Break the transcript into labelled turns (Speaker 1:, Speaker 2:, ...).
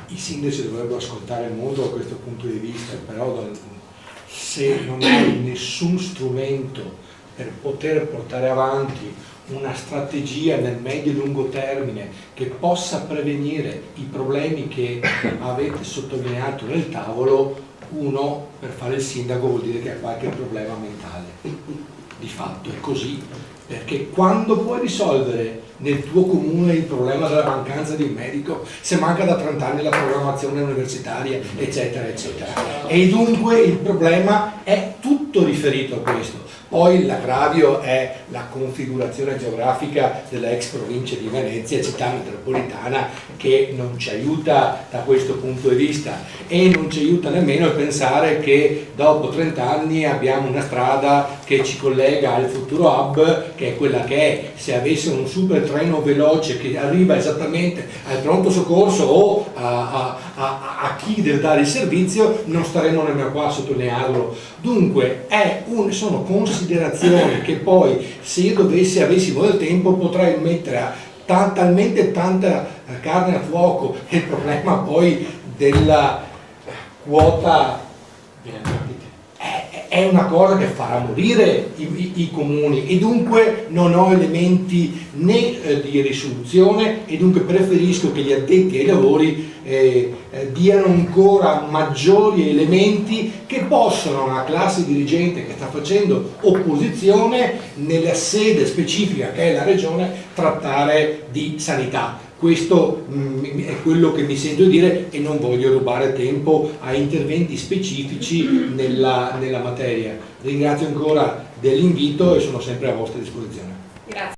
Speaker 1: I sindaci dovrebbero ascoltare molto da questo punto di vista, però se non hai nessun strumento per poter portare avanti una strategia nel medio e lungo termine che possa prevenire i problemi che avete sottolineato nel tavolo, uno per fare il sindaco vuol dire che ha qualche problema mentale. Di fatto è così, perché quando puoi risolvere nel tuo comune il problema della mancanza di un medico se manca da 30 anni la programmazione universitaria, eccetera eccetera, e dunque il problema è tutto riferito a questo. Poi l'aggravio è la configurazione geografica della ex provincia di Venezia, città metropolitana, che non ci aiuta da questo punto di vista, e non ci aiuta nemmeno a pensare che dopo 30 anni abbiamo una strada che ci collega al futuro hub, che è quella che è. Se avesse un super treno veloce che arriva esattamente al pronto soccorso o a chi deve dare il servizio, non staremo nemmeno qua a sottolinearlo. Dunque sono considerazioni che poi, se io avessimo del tempo, potrei mettere talmente tanta carne a fuoco. Il problema poi della quota è una cosa che farà morire i comuni, e dunque non ho elementi né di risoluzione, e dunque preferisco che gli addetti ai lavori diano ancora maggiori elementi che possono una classe dirigente che sta facendo opposizione nella sede specifica che è la regione trattare di sanità. Questo è quello che mi sento dire, e non voglio rubare tempo a interventi specifici nella materia. Ringrazio ancora dell'invito e sono sempre a vostra disposizione.
Speaker 2: Grazie.